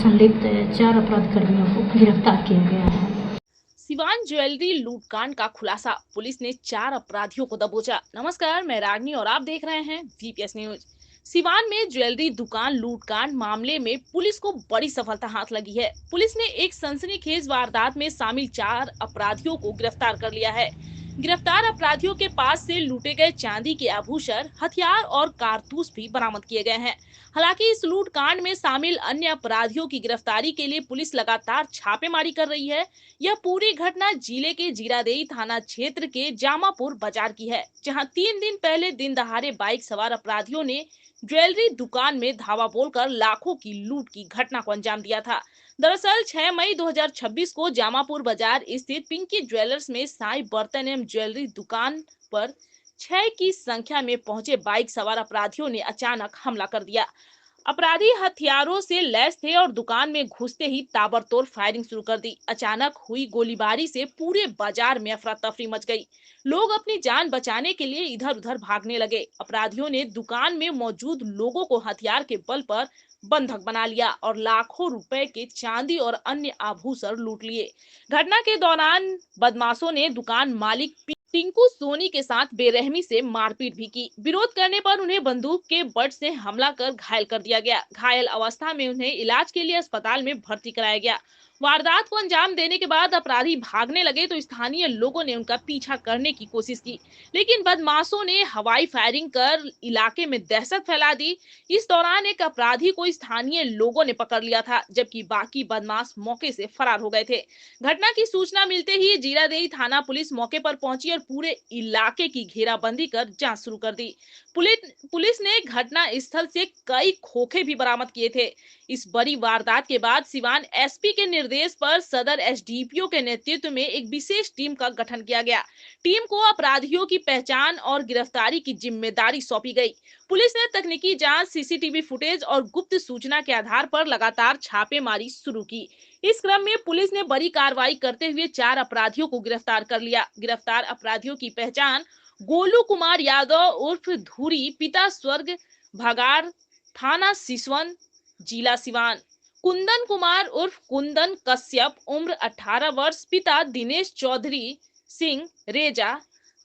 संलिप्त 4 अपराध कर्मियों को गिरफ्तार किया गया है। सिवान ज्वेलरी लूटकांड का खुलासा, पुलिस ने 4 अपराधियों को दबोचा। नमस्कार, मैं रागनी और आप देख रहे हैं VPS न्यूज। सिवान में ज्वेलरी दुकान लूटकांड मामले में पुलिस को बड़ी सफलता हाथ लगी है। पुलिस ने एक सनसनीखेज वारदात में शामिल 4 अपराधियों को गिरफ्तार कर लिया है। गिरफ्तार अपराधियों के पास से लूटे गए चांदी के आभूषण, हथियार और कारतूस भी बरामद किए गए हैं। हालांकि इस लूटकांड में शामिल अन्य अपराधियों की गिरफ्तारी के लिए पुलिस लगातार छापेमारी कर रही है। यह पूरी घटना जिले के जीरादेई थाना क्षेत्र के जामापुर बाजार की है, जहां 3 दिन पहले दिन दहाड़े बाइक सवार अपराधियों ने ज्वेलरी दुकान में धावा बोलकर लाखों की लूट की घटना को अंजाम दिया था। दरअसल 6 मई 2026 को जामापुर बाजार स्थित पिंकी ज्वेलर्स में साई बर्तन एवं ज्वेलरी दुकान पर 6 की संख्या में पहुंचे बाइक सवार अपराधियों ने अचानक हमला कर दिया। अपराधी हथियारों से लैस थे और दुकान में घुसते ही ताबड़तोड़ फायरिंग शुरू कर दी। अचानक हुई गोलीबारी से पूरे बाजार में अफरा तफरी मच गई। लोग अपनी जान बचाने के लिए इधर उधर भागने लगे। अपराधियों ने दुकान में मौजूद लोगों को हथियार के बल पर बंधक बना लिया और लाखों रुपए के चांदी और अन्य आभूषण लूट लिए। घटना के दौरान बदमाशों ने दुकान मालिक टिंकू सोनी के साथ बेरहमी से मारपीट भी की। विरोध करने पर उन्हें बंदूक के बट से हमला कर घायल कर दिया गया। घायल अवस्था में उन्हें इलाज के लिए अस्पताल में भर्ती कराया गया। वारदात को अंजाम देने के बाद अपराधी भागने लगे तो स्थानीय लोगों ने उनका पीछा करने की कोशिश की, लेकिन बदमाशों ने हवाई फायरिंग कर इलाके में दहशत फैला दी। इस दौरान एक अपराधी को स्थानीय लोगों ने पकड़ लिया था, जबकि बाकी बदमाश मौके से फरार हो गए थे। घटना की सूचना मिलते ही जीरादेई थाना पुलिस मौके पर पहुंची और पूरे इलाके की घेराबंदी कर जांच शुरू कर दी। पुलिस ने घटना स्थल से कई खोखे भी बरामद किए थे। इस बड़ी वारदात के बाद सिवान SP के निर्देश पर सदर SDPO के नेतृत्व में एक विशेष टीम का गठन किया गया। टीम को अपराधियों की पहचान और गिरफ्तारी की जिम्मेदारी सौंपी गई। पुलिस ने तकनीकी जांच, CCTV फुटेज और गुप्त सूचना के आधार पर लगातार छापेमारी शुरू की। इस क्रम में पुलिस ने बड़ी कार्रवाई करते हुए 4 अपराधियों को गिरफ्तार कर लिया। गिरफ्तार अपराधियों की पहचान गोलू कुमार यादव उर्फ धुरी, पिता स्वर्ग भगार, थाना सिसवन, जिला सिवान, कुंदन कुमार उर्फ कुंदन कश्यप, उम्र 18 वर्ष, पिता दिनेश चौधरी सिंह रेजा,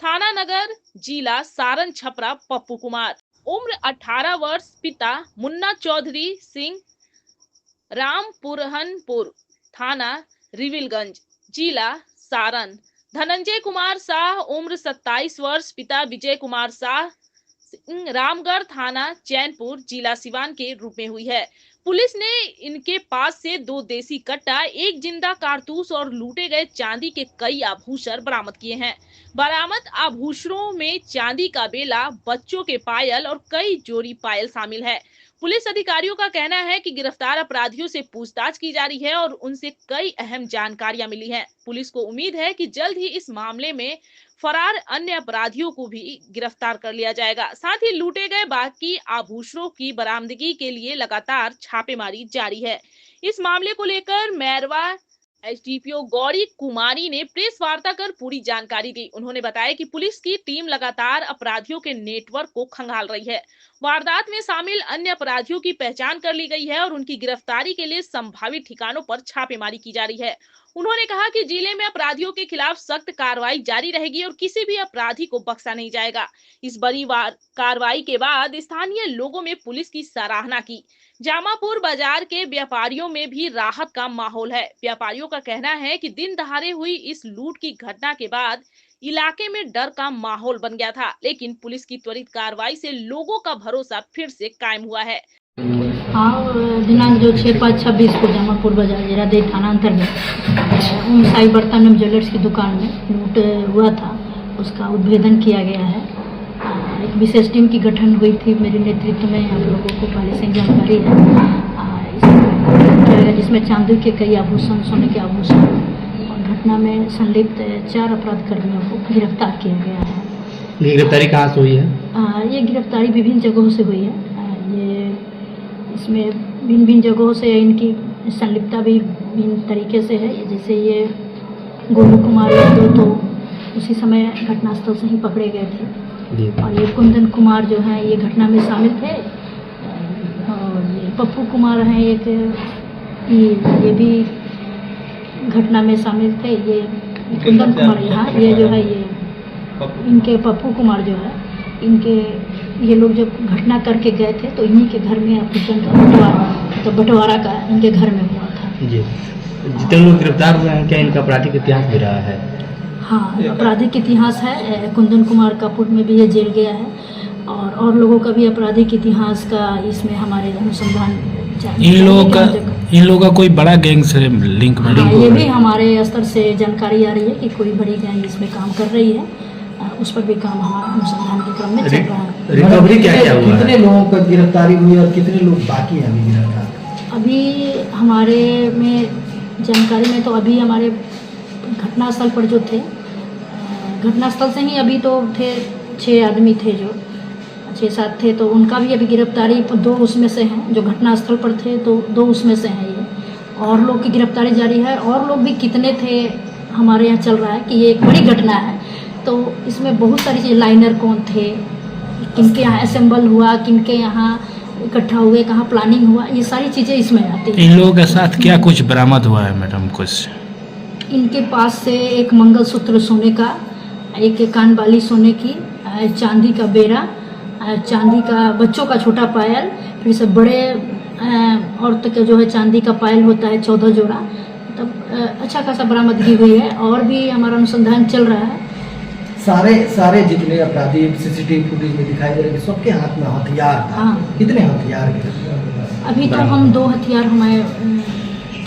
थाना नगर, जिला सारण छपरा, पप्पू कुमार, उम्र 18 वर्ष, पिता मुन्ना चौधरी सिंह रामपुरहनपुर, थाना रिविलगंज, जिला सारण, धनंजय कुमार शाह, उम्र 27 वर्ष, पिता विजय कुमार शाह रामगढ़, थाना चैनपुर, जिला सिवान के रूप में हुई है। पुलिस ने इनके पास से 2 देसी कट्टा, 1 जिंदा कारतूस और लूटे गए चांदी के कई आभूषण बरामद किए हैं। बरामद आभूषणों में चांदी का बेला, बच्चों के पायल और कई जोड़ी पायल शामिल है। पुलिस अधिकारियों का कहना है कि गिरफ्तार अपराधियों से पूछताछ की जा रही है और उनसे कई अहम जानकारियां मिली हैं। पुलिस को उम्मीद है कि जल्द ही इस मामले में फरार अन्य अपराधियों को भी गिरफ्तार कर लिया जाएगा। साथ ही लूटे गए बाकी आभूषणों की बरामदगी के लिए लगातार छापेमारी जारी है। इस मामले को लेकर मैरवा SDPO गौरी कुमारी ने प्रेस वार्ता कर पूरी जानकारी दी। उन्होंने बताया कि पुलिस की टीम लगातार अपराधियों के नेटवर्क को खंगाल रही है। वारदात में शामिल अन्य अपराधियों की पहचान कर ली गई है और उनकी गिरफ्तारी के लिए संभावित ठिकानों पर छापेमारी की जा रही है। उन्होंने कहा कि जिले में अपराधियों के खिलाफ सख्त कार्रवाई जारी रहेगी और किसी भी अपराधी को बख्शा नहीं जाएगा। इस बड़ी कार्रवाई के बाद स्थानीय लोगों में पुलिस की सराहना की। जामापुर बाजार के व्यापारियों में भी राहत का माहौल है। व्यापारियों का कहना है कि दिन दहाड़े हुई इस लूट की घटना के बाद इलाके में डर का माहौल बन गया था, लेकिन पुलिस की त्वरित कार्रवाई से लोगों का भरोसा फिर से कायम हुआ है। हाँ, दिनांक जो 6/5/26 को जामापुर बाजार जीरादेई थाना अंतर्गत साई बर्तन एवं ज्वेलर्स की दुकान में लूट हुआ था, उसका उद्भेदन किया गया है। एक विशेष टीम की गठन हुई थी मेरे नेतृत्व में। आप लोगों को पहले से जानकारी है, जिसमें चांदी के कई आभूषण, सोने के आभूषण और घटना में संलिप्त 4 अपराध कर्मियों को गिरफ्तार किया गया है। गिरफ्तारी कहाँ से हुई है? ये गिरफ्तारी विभिन्न जगहों से हुई है। इसमें भिन्न भिन्न जगहों से इनकी संलिप्तता भी भिन्न तरीके से है। जैसे ये गोलू कुमार यादव तो उसी समय घटनास्थल से ही पकड़े गए थे, और ये कुंदन कुमार जो है ये घटना में शामिल थे, और ये पप्पू कुमार हैं एक ये भी घटना में शामिल थे। ये कुंदन कुमार, यहाँ ये जो है ये इनके पप्पू कुमार जो है, इनके ये लोग जब घटना करके गए थे तो इन्हीं के घर में अपहरण का बंटवारा का इनके घर में हुआ था। जी, जितने लोग गिरफ्तार हुए हैं क्या इनका आपराधिक इतिहास भी रहा है? हाँ, आपराधिक इतिहास है। कुंदन कुमार कापुर में भी ये जेल गया है और लोगों का भी आपराधिक इतिहास का इसमें हमारे अनुसंधान इन लोगों का कोई बड़ा गैंग से लिंक हाँ, ये भी हमारे स्तर से जानकारी आ रही है कि कोई बड़ी गैंग इसमें काम कर रही है। उस पर भी काम हमारा अनुसंधान के क्रम में चल रहा है। रिकवरी क्या क्या हुआ है? कितने लोगों का गिरफ्तारी हुई और कितने लोग बाकी हैं अभी गिरफ्तार? अभी हमारे में जानकारी में तो अभी हमारे घटनास्थल पर जो थे, घटनास्थल से ही अभी तो थे 6 आदमी थे, जो 6-7 थे, तो उनका भी अभी गिरफ्तारी 2 उसमें से हैं। जो घटनास्थल पर थे तो 2 उसमें से हैं ये, और लोग की गिरफ्तारी जारी है। और लोग भी कितने थे हमारे यहाँ चल रहा है कि ये एक बड़ी घटना है, तो इसमें बहुत सारी चीज़, लाइनर कौन थे, किनके यहाँ असेंबल हुआ, किनके यहाँ इकट्ठा हुए, कहाँ प्लानिंग हुआ, ये सारी चीज़ें इसमें आती हैं। इन लोगों के साथ क्या कुछ बरामद हुआ है मैडम? कुछ इनके पास से एक मंगलसूत्र सोने का, एक कान बाली सोने की, चांदी का बेरा, चांदी का बच्चों का छोटा पायल, फिर से बड़े औरत के जो है चांदी का पायल होता है 14 जोड़ा, तब अच्छा खासा बरामदगी हुई है। और भी हमारा अनुसंधान चल रहा है। सारे जितने अपराधी सीसीटीवी फुटेज में दिखाई दे रहे हैं सबके हाथ में हथियार था। हाँ। कितने हथियार गिरफ्तार? अभी तो हम 2 हथियार हमें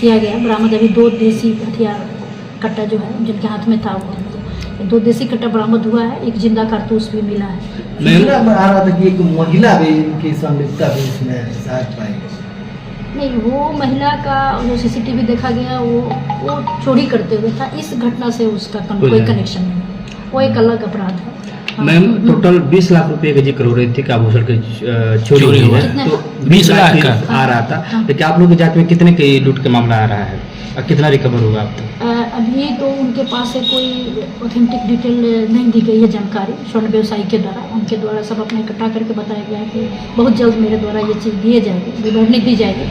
किया गया बरामद। अभी 2 देसी हथियार कट्टा जो है जिनके हाथ में था, वो 2 देसी कट्टा बरामद हुआ है। एक जिंदा कारतूस भी मिला है। सूचना में आ रहा था कि एक महिला भी इनकी संलिप्तता भी इसमें शायद पाई गई। नहीं, वो महिला का जो सीसीटीवी देखा गया वो चोरी करते हुए था। इस घटना से उसका कोई कनेक्शन नहीं है, वो एक अलग अपराध है। मैम, टोटल 20 लाख रुपए का जिक्र हो रही थी कि आभूषण की चोरी हुई है, तो 20 लाख का आ रहा था। लेकिन आप लोग की जांच में कितने के लूट का मामला आ रहा है और कितना रिकवर हुआ अब तक? अभी तो उनके पास से कोई ऑथेंटिक डिटेल नहीं दी गई है जानकारी। स्वर्ण व्यवसायी के द्वारा, उनके द्वारा सब अपने इकट्ठा करके बताया गया है कि बहुत जल्द मेरे द्वारा ये चीज़ दिए जाएगी, विवरणी दी जाएगी।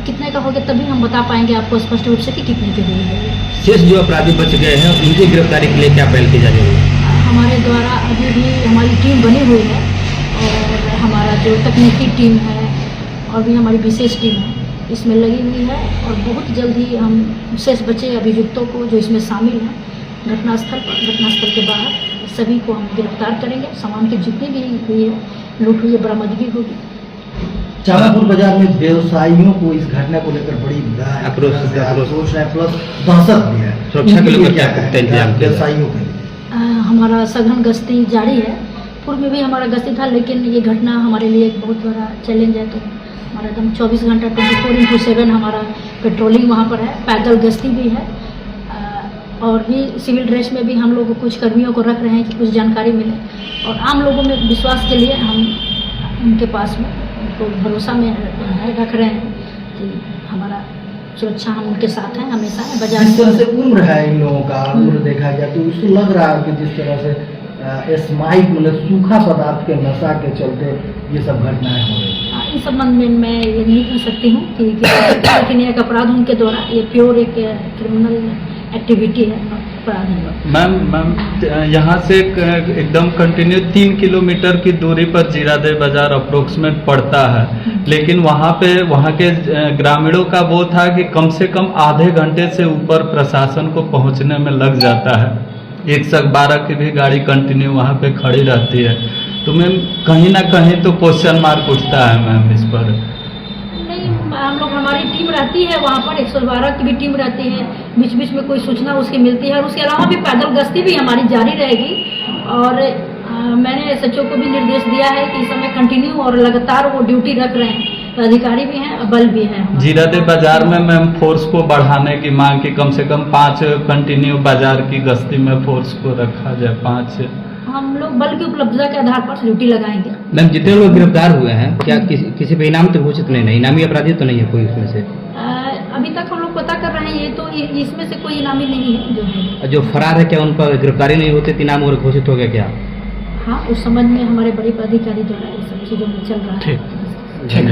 कितने का होगा तभी हम बता पाएंगे आपको स्पष्ट रूप से कि कितने के दी है। शेष जो अपराधी बच गए हैं उनकी गिरफ्तारी के लिए क्या पहल की जा रही है? हमारे द्वारा अभी भी हमारी टीम बनी हुई है, और हमारा जो तकनीकी टीम है और भी हमारी विशेष टीम है इसमें लगी हुई है। और बहुत जल्द ही हम शेष बचे अभियुक्तों को जो इसमें शामिल हैं घटनास्थल पर, घटनास्थल के बाहर सभी को हम गिरफ्तार करेंगे। सामान की जितनी भी हुई है लूट हुई है बरामदगी होगी। चामापुर बाजार में व्यवसायियों को इस घटना को लेकर बड़ी आक्रोश है, प्लस दहशत भी है। सुरक्षा के लेकर क्या इंतजाम किया? व्यवसायियों के लिए हमारा सघन गश्ती जारी है। पूर्व में भी हमारा गश्ती था, लेकिन ये घटना हमारे लिए एक बहुत बड़ा चैलेंज है। तो हमारा एकदम 24 घंटा 24x7 हमारा पेट्रोलिंग वहाँ पर है, पैदल गश्ती भी है। और भी सिविल ड्रेस में भी हम लोग कुछ कर्मियों को रख रहे हैं कि कुछ जानकारी मिले। और आम लोगों में विश्वास के लिए हम उनके पास में उनको भरोसा में रख रहे हैं कि हमारा सुरक्षा हम उनके साथ हैं हमेशा। बाजार जिस तरह से उम्र है इन लोगों का, उम्र देखा गया तो उसको लग रहा है कि जिस तरह से स्माइक मतलब सूखा पदार्थ के नशा के चलते ये सब घटनाएं हो रही हैं। इस संबंध में मैं ये नहीं कह सकती हूँ कि लेकिन एक अपराध उनके द्वारा, ये प्योर एक क्रिमिनल एक्टिविटी है, अपराध है। मैम यहाँ से एकदम कंटिन्यू 3 किलोमीटर की दूरी पर जीरादेई बाजार अप्रोक्सीमेट पड़ता है, लेकिन वहाँ के ग्रामीणों का वो था कि कम से कम आधे घंटे से ऊपर प्रशासन को पहुँचने में लग जाता है। 112 की भी गाड़ी कंटिन्यू वहाँ पे खड़ी रहती है। तो मैम कहीं ना कहीं तो क्वेश्चन मार्क उठता है मैम इस पर। नहीं, हम लोग हमारी टीम रहती है वहाँ पर, 112 की भी टीम रहती है। बीच बीच में कोई सूचना उसकी मिलती है, और उसके अलावा भी पैदल गश्ती भी हमारी जारी रहेगी। और मैंने SHO को भी निर्देश दिया है कि इस समय कंटिन्यू और लगातार वो ड्यूटी रख रहे हैं। अधिकारी भी हैं, बल भी है। जीरादेई बाजार में मैम फोर्स को बढ़ाने की मांग की, कम से कम 5 कंटिन्यू बाजार की गश्ती में फोर्स को रखा जाए। 5 हम लोग बल की उपलब्धता के आधार पर ड्यूटी लगाएंगे। मैम, जितने लोग गिरफ्तार हुए हैं क्या किसी पे इनाम तो घोषित नहीं, इनामी अपराधी तो नहीं है कोई उसमें से? अभी तक हम लोग पता कर रहे हैं, ये तो इसमें से कोई इनामी नहीं है। जो फरार है क्या उन पर गिरफ्तारी नहीं होती, इनाम और घोषित हो गया क्या? हाँ, उस संबंध में हमारे बड़े पदाधिकारी द्वारा ये सब चीजों में चल रहा है। Thank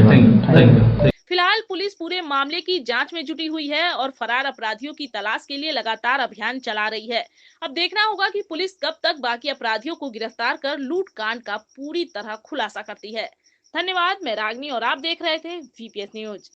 you. फिलहाल पुलिस पूरे मामले की जांच में जुटी हुई है और फरार अपराधियों की तलाश के लिए लगातार अभियान चला रही है। अब देखना होगा कि पुलिस कब तक बाकी अपराधियों को गिरफ्तार कर लूट कांड का पूरी तरह खुलासा करती है। धन्यवाद। मैं रागनी और आप देख रहे थे VPS न्यूज।